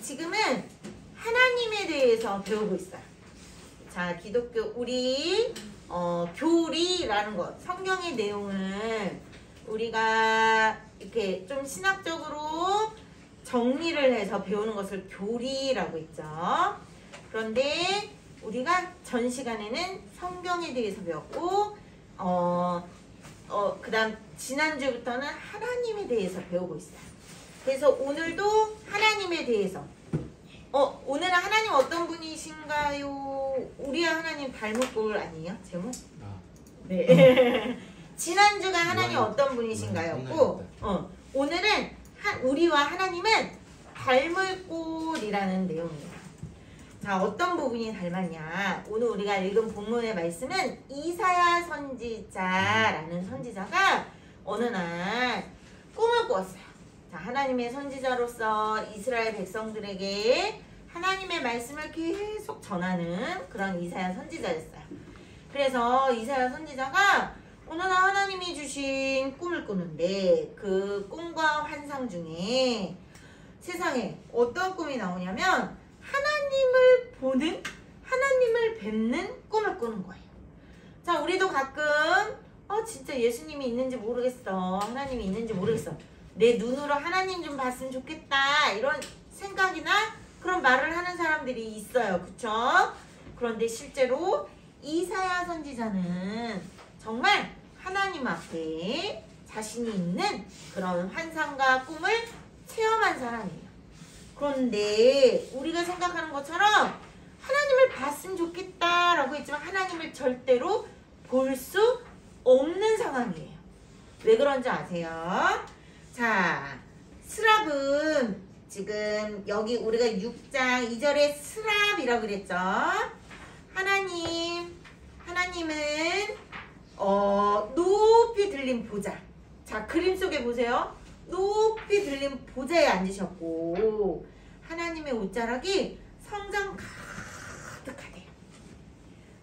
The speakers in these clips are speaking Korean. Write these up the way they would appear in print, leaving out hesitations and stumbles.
지금은 하나님에 대해서 배우고 있어요. 자, 기독교 우리 교리라는 것, 성경의 내용을 우리가 이렇게 좀 신학적으로 정리를 해서 배우는 것을 교리라고 했죠. 그런데 우리가 전 시간에는 성경에 대해서 배웠고 그 다음 지난주부터는 하나님에 대해서 배우고 있어요. 그래서 오늘도 하나님에 대해서 오늘은 하나님 어떤 분이신가요? 우리의 하나님 닮은 꼴 아니에요? 제목? 네. 지난주가 하나님 어떤 분이신가였고 오늘은 우리와 하나님은 닮을 꼴이라는 내용이에요. 자, 어떤 부분이 닮았냐? 오늘 우리가 읽은 본문의 말씀은 이사야 선지자라는 선지자가 어느 날 꿈을 꾸었어요. 자, 하나님의 선지자로서 이스라엘 백성들에게 하나님의 말씀을 계속 전하는 그런 이사야 선지자였어요. 그래서 이사야 선지자가 어느 날 하나님이 주신 꿈을 꾸는데 그 꿈과 환상 중에 세상에 어떤 꿈이 나오냐면 하나님을 보는, 하나님을 뵙는 꿈을 꾸는 거예요. 자, 우리도 가끔 진짜 예수님이 있는지 모르겠어, 하나님이 있는지 모르겠어, 내 눈으로 하나님 좀 봤으면 좋겠다, 이런 생각이나 그런 말을 하는 사람들이 있어요. 그쵸? 그런데 실제로 이사야 선지자는 정말 하나님 앞에 자신이 있는 그런 환상과 꿈을 체험한 사람이에요. 그런데 우리가 생각하는 것처럼 하나님을 봤으면 좋겠다라고 했지만 하나님을 절대로 볼 수 없는 상황이에요. 왜 그런지 아세요? 자, 스랍은 지금 여기 우리가 6장 2절에 스랍이라고 그랬죠. 하나님은 높이 들린 보좌. 자, 그림 속에 보세요. 높이 들린 보좌에 앉으셨고 하나님의 옷자락이 성전 가득하대요.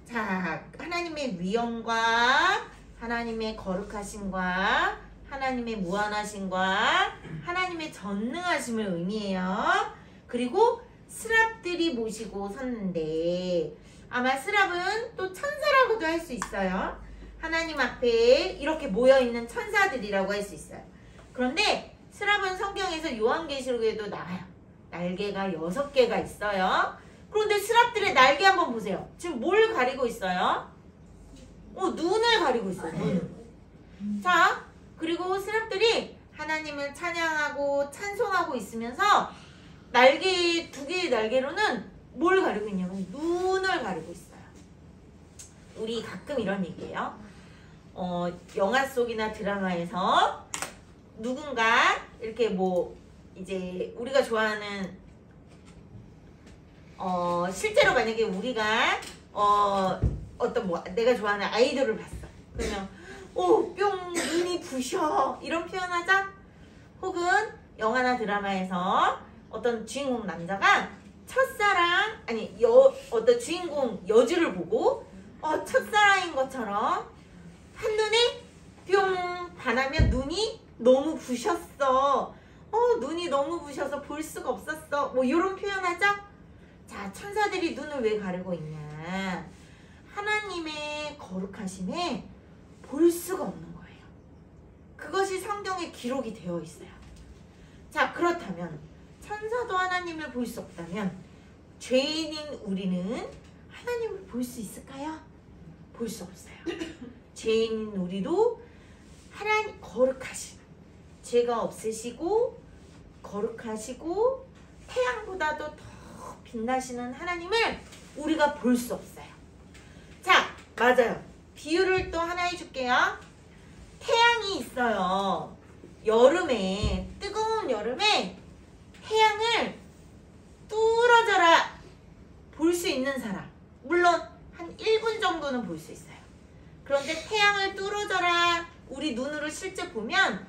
자, 하나님의 위엄과 하나님의 거룩하심과 하나님의 무한하심과 하나님의 전능하심을 의미해요. 그리고 스랍들이 모시고 섰는데 아마 스랍은 또 천사라고도 할 수 있어요. 하나님 앞에 이렇게 모여있는 천사들이라고 할 수 있어요. 그런데 스랍은 성경에서 요한계시록에도 나와요. 날개가 6개가 있어요. 그런데 스랍들의 날개 한번 보세요. 지금 뭘 가리고 있어요? 눈을 가리고 있어요. 눈을. 자, 그리고 스랍들이 하나님을 찬양하고 찬송하고 있으면서 날개, 2개의 날개로는 뭘 가리고 있냐면 눈을 가리고 있어요. 우리 가끔 이런 얘기해요. 영화 속이나 드라마에서 누군가 이렇게 이제 우리가 좋아하는 실제로 만약에 우리가 내가 좋아하는 아이돌을 봤어. 그러면 뿅 눈이 부셔 이런 표현하자. 혹은 영화나 드라마에서 어떤 주인공 남자가 어떤 주인공 여주를 보고 첫사랑인 것처럼 한눈에 뿅 반하면 눈이 너무 부셨어. 눈이 너무 부셔서 볼 수가 없었어. 이런 표현하죠? 자, 천사들이 눈을 왜 가리고 있냐? 하나님의 거룩하심에 볼 수가 없는 거예요. 그것이 성경에 기록이 되어 있어요. 자, 그렇다면 천사도 하나님을 볼 수 없다면 죄인인 우리는 하나님을 볼 수 있을까요? 볼 수 없어요. 죄인인 우리도 하나님 거룩하신, 죄가 없으시고 거룩하시고 태양보다도 더 빛나시는 하나님을 우리가 볼 수 없어요. 자, 맞아요. 비유를 또 하나 해줄게요. 태양이 있어요. 여름에, 뜨거운 여름에 태양을 뚫어져라 볼 수 있는 사람, 물론 한 1분 정도는 볼 수 있어요. 그런데 태양을 뚫어져라 우리 눈으로 실제 보면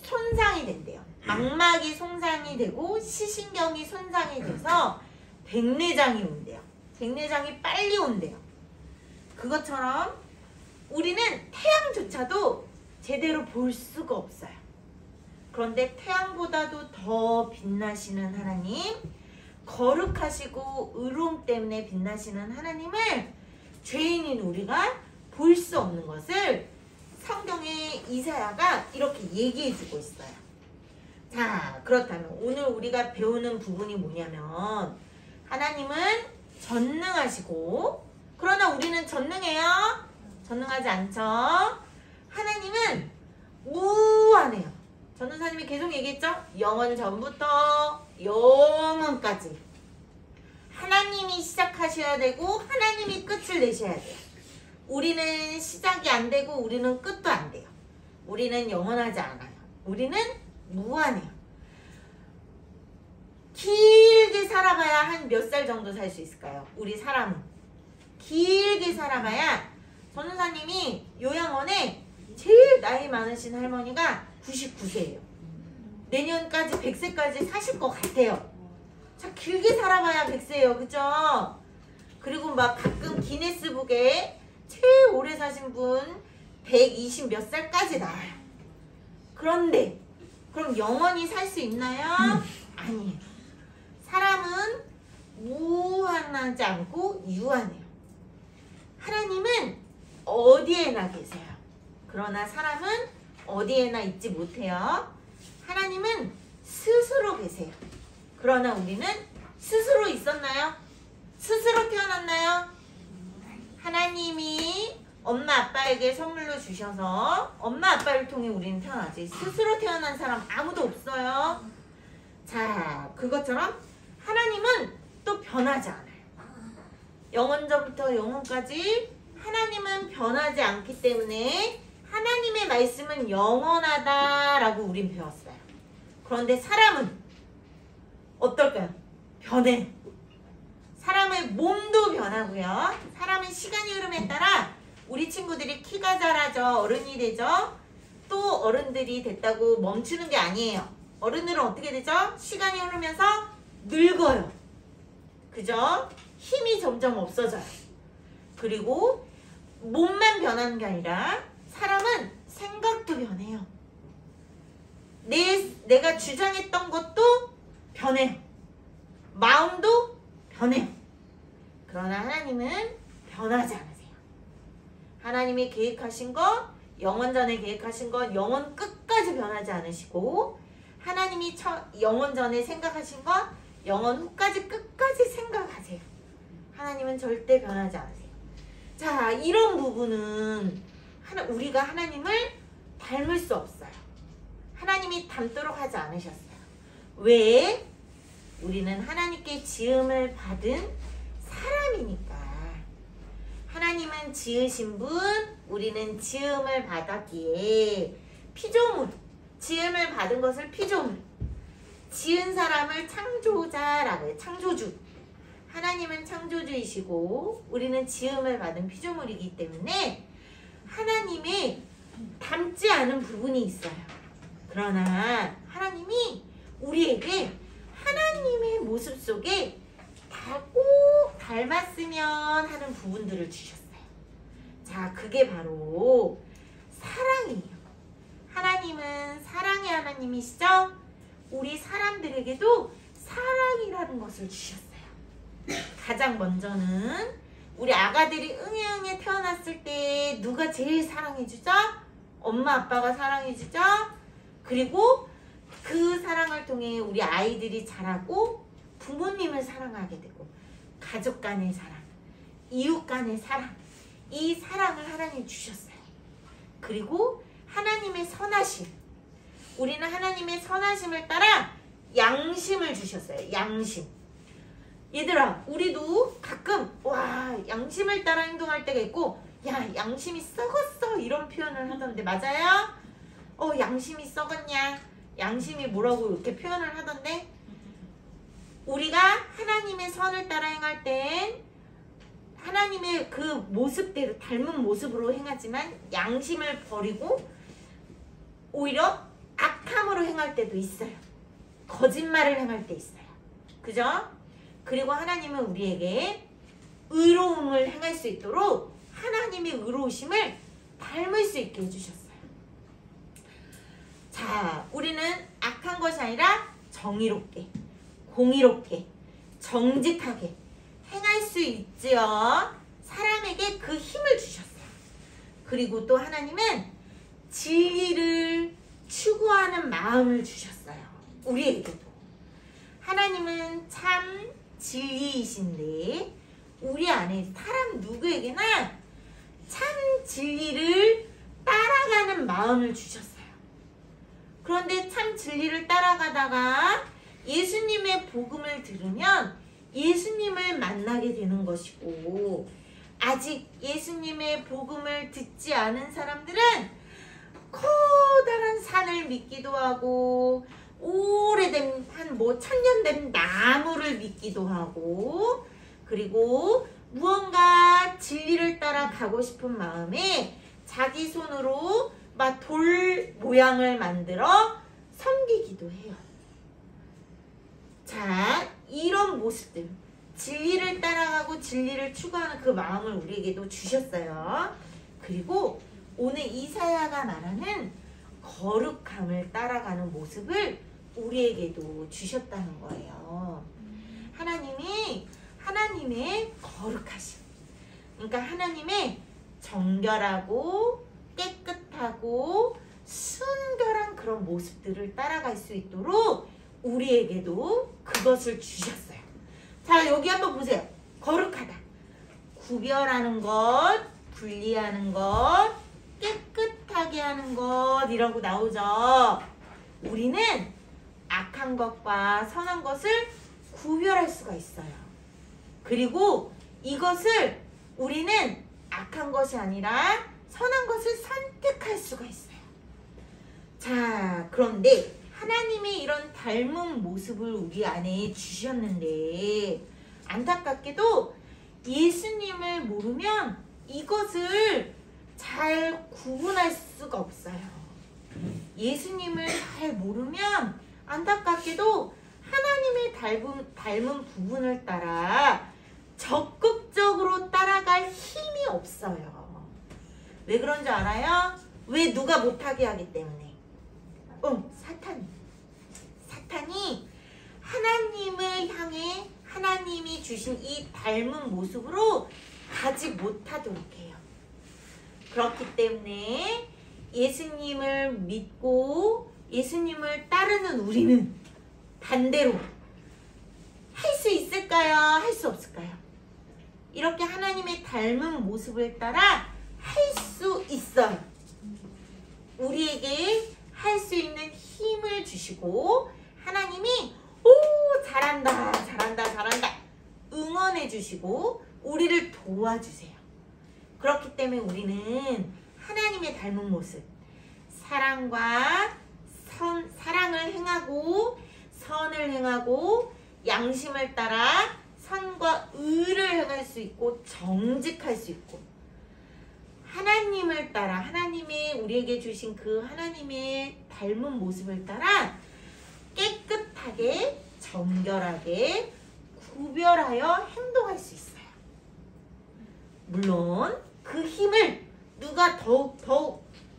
손상이 된대요. 망막이 손상이 되고 시신경이 손상이 돼서 백내장이 온대요. 백내장이 빨리 온대요. 그것처럼 우리는 태양조차도 제대로 볼 수가 없어요. 그런데 태양보다도 더 빛나시는 하나님, 거룩하시고 의로움 때문에 빛나시는 하나님을 죄인인 우리가 볼 수 없는 것을 성경의 이사야가 이렇게 얘기해주고 있어요. 자, 그렇다면 오늘 우리가 배우는 부분이 뭐냐면 하나님은 전능하시고 그러나 우리는 전능해요? 전능하지 않죠? 하나님은 무한해요. 전도사님이 계속 얘기했죠? 영원 전부터 영원까지 하나님이 시작하셔야 되고 하나님이 끝을 내셔야 돼요. 우리는 시작이 안 되고 우리는 끝도 안 돼요. 우리는 영원하지 않아요. 우리는 무한해요. 길게 살아봐야 한 몇 살 정도 살 수 있을까요? 우리 사람은 길게 살아봐야 전도사님이 요양원에 제일 나이 많으신 할머니가 99세예요. 내년까지 100세까지 사실 것 같아요. 자, 길게 살아봐야 100세예요. 그죠? 그리고 막 가끔 기네스북에 제일 오래 사신 분 120 몇 살까지 나와요. 그런데 그럼 영원히 살 수 있나요? 아니에요. 사람은 무한하지 않고 유한해요. 하나님은 어디에나 계세요. 그러나 사람은 어디에나 있지 못해요. 하나님은 스스로 계세요. 그러나 우리는 스스로 있었나요? 스스로 태어났나요? 하나님이 엄마 아빠에게 선물로 주셔서 엄마 아빠를 통해 우리는 태어나지. 스스로 태어난 사람 아무도 없어요. 자, 그것처럼 하나님은 또 변하지 않아요. 영원전부터 영원까지 하나님은 변하지 않기 때문에 하나님의 말씀은 영원하다라고 우린 배웠어요. 그런데 사람은 어떨까요? 변해. 사람의 몸도 변하고요. 사람은 시간이 흐름에 따라 우리 친구들이 키가 자라죠. 어른이 되죠. 또 어른들이 됐다고 멈추는 게 아니에요. 어른들은 어떻게 되죠? 시간이 흐르면서 늙어요. 그죠? 힘이 점점 없어져요. 그리고 몸만 변하는 게 아니라 사람은 생각도 변해요. 내가 주장했던 것도 변해요. 마음도 변해요. 그러나 하나님은 변하지 않으세요. 하나님이 계획하신 것, 영원 전에 계획하신 것, 영원 끝까지 변하지 않으시고 하나님이 영원 전에 생각하신 것, 영원 후까지 끝까지 생각하세요. 하나님은 절대 변하지 않으세요. 자, 이런 부분은 우리가 하나님을 닮을 수 없어요. 하나님이 닮도록 하지 않으셨어요. 왜? 우리는 하나님께 지음을 받은 사람이니까. 하나님은 지으신 분, 우리는 지음을 받았기에 피조물, 지음을 받은 것을 피조물, 지은 사람을 창조자라고 해요. 창조주. 하나님은 창조주이시고 우리는 지음을 받은 피조물이기 때문에 하나님의 닮지 않은 부분이 있어요. 그러나 하나님이 우리에게 하나님의 모습 속에 꼭 닮았으면 하는 부분들을 주셨어요. 자, 그게 바로 사랑이에요. 하나님은 사랑의 하나님이시죠? 우리 사람들에게도 사랑이라는 것을 주셨어요. 가장 먼저는 우리 아가들이 응애응애 태어났을 때 누가 제일 사랑해주죠? 엄마 아빠가 사랑해주죠? 그리고 그 사랑을 통해 우리 아이들이 자라고 부모님을 사랑하게 되고 가족 간의 사랑, 이웃 간의 사랑, 이 사랑을 하나님 주셨어요. 그리고 하나님의 선하심, 우리는 하나님의 선하심을 따라 양심을 주셨어요. 양심. 얘들아, 우리도 가끔 와, 양심을 따라 행동할 때가 있고 야, 양심이 썩었어 이런 표현을 하던데 맞아요? 양심이 썩었냐? 양심이 뭐라고 이렇게 표현을 하던데 우리가 하나님의 선을 따라 행할 땐 하나님의 그 모습대로 닮은 모습으로 행하지만 양심을 버리고 오히려 악함으로 행할 때도 있어요. 거짓말을 행할 때 있어요. 그죠? 그리고 하나님은 우리에게 의로움을 행할 수 있도록 하나님의 의로우심을 닮을 수 있게 해주셨어요. 자, 우리는 악한 것이 아니라 정의롭게, 공의롭게, 정직하게 행할 수 있지요. 사람에게 그 힘을 주셨어요. 그리고 또 하나님은 진리를 추구하는 마음을 주셨어요. 우리에게도. 하나님은 참 진리이신데 우리 안에 사람 누구에게나 참 진리를 따라가는 마음을 주셨어요. 그런데 참 진리를 따라가다가 예수님의 복음을 들으면 예수님을 만나게 되는 것이고, 아직 예수님의 복음을 듣지 않은 사람들은 커다란 산을 믿기도 하고 오래된 한 천년 된 나무를 믿기도 하고, 그리고 무언가 진리를 따라 가고 싶은 마음에 자기 손으로 막 돌 모양을 만들어 섬기기도 해요. 자, 이런 모습들, 진리를 따라가고 진리를 추구하는 그 마음을 우리에게도 주셨어요. 그리고 오늘 이사야가 말하는 거룩함을 따라가는 모습을 우리에게도 주셨다는 거예요. 하나님의 거룩하심, 그러니까 하나님의 정결하고 깨끗하고 순결한 그런 모습들을 따라갈 수 있도록 우리에게도 그것을 주셨어요. 자, 여기 한번 보세요. 거룩하다, 구별하는 것, 분리하는 것, 깨끗하게 하는 것, 이런 거 나오죠. 우리는 악한 것과 선한 것을 구별할 수가 있어요. 그리고 이것을 우리는 악한 것이 아니라 선한 것을 선택할 수가 있어요. 자, 그런데 하나님의 이런 닮은 모습을 우리 안에 주셨는데 안타깝게도 예수님을 모르면 이것을 잘 구분할 수가 없어요. 예수님을 잘 모르면 안타깝게도 하나님의 닮은 부분을 따라 적극적으로 따라갈 힘이 없어요. 왜 그런 줄 알아요? 왜 누가 못하게 하기 때문에. 사탄이 하나님을 향해 하나님이 주신 이 닮은 모습으로 가지 못하도록 해요. 그렇기 때문에 예수님을 믿고 예수님을 따르는 우리는 반대로 할 수 있을까요? 할 수 없을까요? 이렇게 하나님의 닮은 모습을 따라 할 수 있어요. 우리에게 할 수 있는 힘을 주시고 하나님이 잘한다 응원해 주시고 우리를 도와주세요. 그렇기 때문에 우리는 하나님의 닮은 모습, 사랑을 행하고 선을 행하고 양심을 따라 선과 의를 행할 수 있고 정직할 수 있고, 하나님을 따라 하나님의 우리에게 주신 그 하나님의 닮은 모습을 따라 깨끗하게 정결하게 구별하여 행동할 수 있어요. 물론 그 힘을 누가 더욱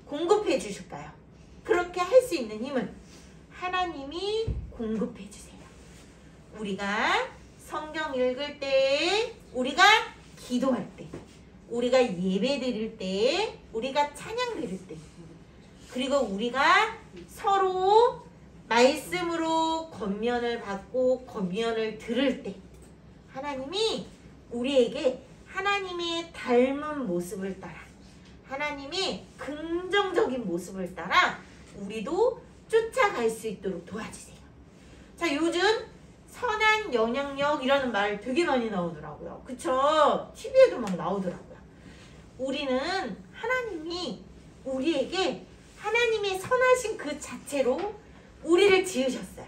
공급해 주실까요? 그렇게 할 수 있는 힘을 하나님이 공급해 주세요. 우리가 성경 읽을 때, 우리가 기도할 때, 우리가 예배 드릴 때, 우리가 찬양 드릴 때, 그리고 우리가 서로 말씀으로 권면을 받고 권면을 들을 때 하나님이 우리에게 하나님의 닮은 모습을 따라, 하나님의 긍정적인 모습을 따라 우리도 쫓아갈 수 있도록 도와주세요. 자, 요즘 선한 영향력이라는 말 되게 많이 나오더라고요. 그쵸? TV에도 막 나오더라고요. 우리는 하나님이 우리에게 하나님의 선하신 그 자체로 우리를 지으셨어요.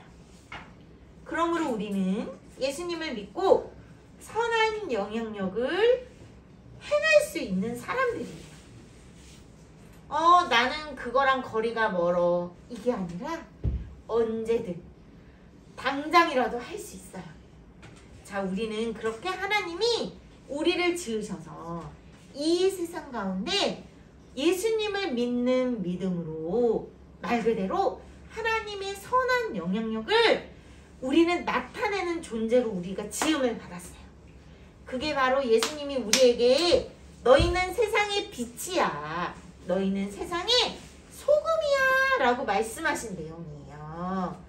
그러므로 우리는 예수님을 믿고 선한 영향력을 행할 수 있는 사람들이에요. 나는 그거랑 거리가 멀어, 이게 아니라 언제든 당장이라도 할 수 있어요. 자, 우리는 그렇게 하나님이 우리를 지으셔서 이 세상 가운데 예수님을 믿는 믿음으로 말 그대로 하나님의 선한 영향력을 우리는 나타내는 존재로 우리가 지음을 받았어요. 그게 바로 예수님이 우리에게 너희는 세상의 빛이야, 너희는 세상의 소금이야 라고 말씀하신 내용이에요.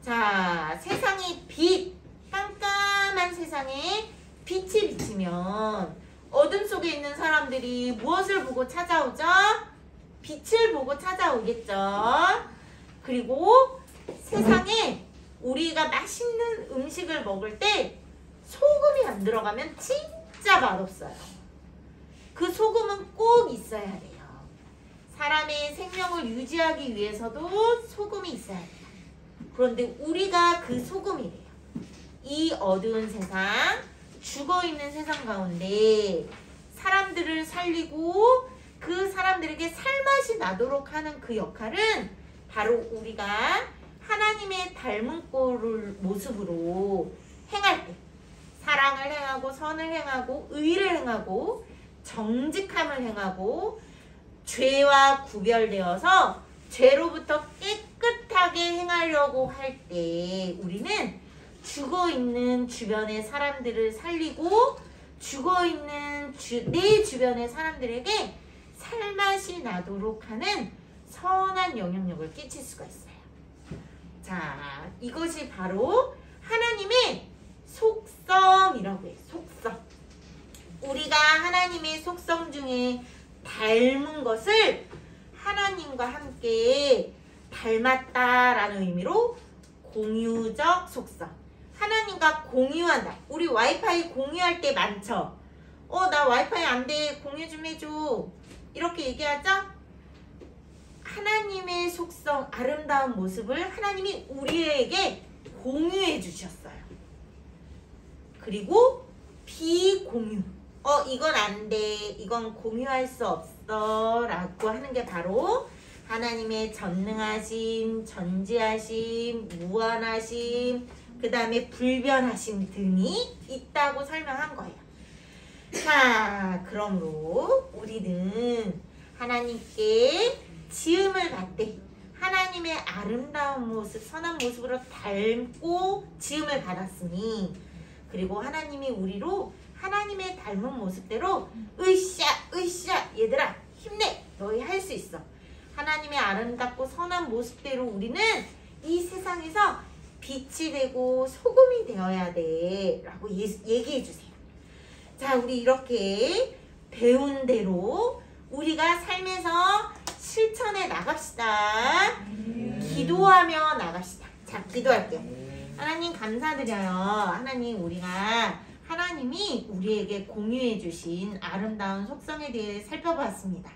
자, 세상의 빛, 깜깜한 세상에 빛이 비치면 어둠 속에 있는 사람들이 무엇을 보고 찾아오죠? 빛을 보고 찾아오겠죠. 그리고 세상에 우리가 맛있는 음식을 먹을 때 소금이 안 들어가면 진짜 맛없어요. 그 소금은 꼭 있어야 돼요. 사람의 생명을 유지하기 위해서도 소금이 있어야 돼요. 그런데 우리가 그 소금이래요. 이 어두운 세상, 죽어있는 세상 가운데 사람들을 살리고 그 사람들에게 살맛이 나도록 하는 그 역할은 바로 우리가 하나님의 닮은 꼴을 모습으로 행할 때 사랑을 행하고 선을 행하고 의를 행하고 정직함을 행하고 죄와 구별되어서 죄로부터 깨끗하게 행하려고 할 때 우리는 죽어있는 주변의 사람들을 살리고 죽어있는 내 주변의 사람들에게 살맛이 나도록 하는 선한 영향력을 끼칠 수가 있어요. 자, 이것이 바로 하나님의 속성이라고 해요. 속성. 우리가 하나님의 속성 중에 닮은 것을 하나님과 함께 닮았다라는 의미로 공유적 속성. 하나님과 공유한다. 우리 와이파이 공유할 때 많죠? 나 와이파이 안 돼. 공유 좀 해줘. 이렇게 얘기하죠? 하나님의 속성, 아름다운 모습을 하나님이 우리에게 공유해 주셨어요. 그리고 비공유. 이건 안 돼. 이건 공유할 수 없어. 라고 하는 게 바로 하나님의 전능하심, 전지하심, 무한하심, 그 다음에 불변하심 등이 있다고 설명한 거예요. 자, 그러므로 우리는 하나님께 지음을 받되 하나님의 아름다운 모습, 선한 모습으로 닮고 지음을 받았으니 그리고 하나님이 우리로 하나님의 닮은 모습대로 으쌰 으쌰 얘들아 힘내 너희 할 수 있어. 하나님의 아름답고 선한 모습대로 우리는 이 세상에서 빛이 되고 소금이 되어야 돼 라고 얘기해 주세요. 자, 우리 이렇게 배운 대로 우리가 삶에서 실천해 나갑시다. 기도하며 나갑시다. 자, 기도할게요. 하나님 감사드려요. 하나님, 우리가 하나님이 우리에게 공유해 주신 아름다운 속성에 대해 살펴봤습니다.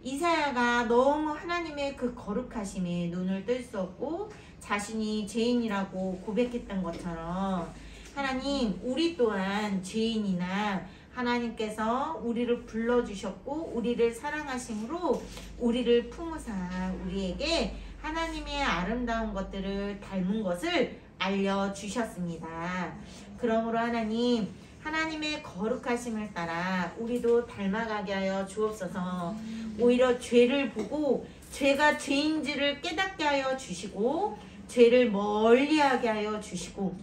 이사야가 너무 하나님의 그 거룩하심에 눈을 뜰 수 없고 자신이 죄인이라고 고백했던 것처럼 하나님, 우리 또한 죄인이나 하나님께서 우리를 불러주셨고 우리를 사랑하심으로 우리를 품으사 우리에게 하나님의 아름다운 것들을 닮은 것을 알려주셨습니다. 그러므로 하나님, 하나님의 거룩하심을 따라 우리도 닮아가게 하여 주옵소서. 오히려 죄를 보고 죄가 죄인지를 깨닫게 하여 주시고 죄를 멀리하게 하여 주시고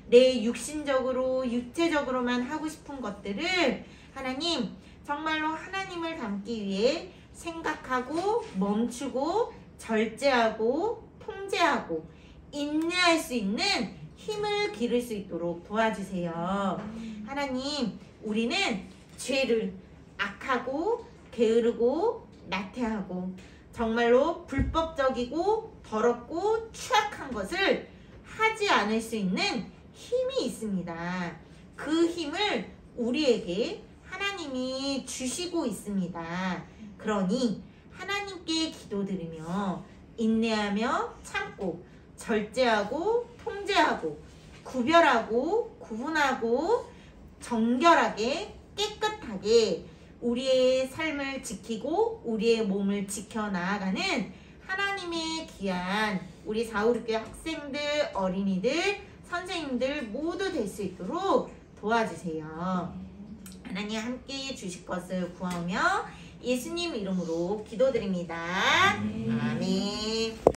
내 육신적으로 육체적으로만 하고 싶은 것들을 하나님 정말로 하나님을 닮기 위해 생각하고 멈추고 절제하고 통제하고 인내할 수 있는 힘을 기를 수 있도록 도와주세요. 하나님, 우리는 죄를 악하고 게으르고 나태하고 정말로 불법적이고 더럽고 추악한 것을 하지 않을 수 있는 힘이 있습니다. 그 힘을 우리에게 하나님이 주시고 있습니다. 그러니 하나님께 기도드리며 인내하며 참고 절제하고 통제하고 구별하고 구분하고 정결하게 깨끗하게 우리의 삶을 지키고 우리의 몸을 지켜나가는 하나님의 귀한 우리 456교회 학생들, 어린이들, 선생님들 모두 될 수 있도록 도와주세요. 하나님 함께 주실 것을 구하며 예수님 이름으로 기도드립니다. 아멘.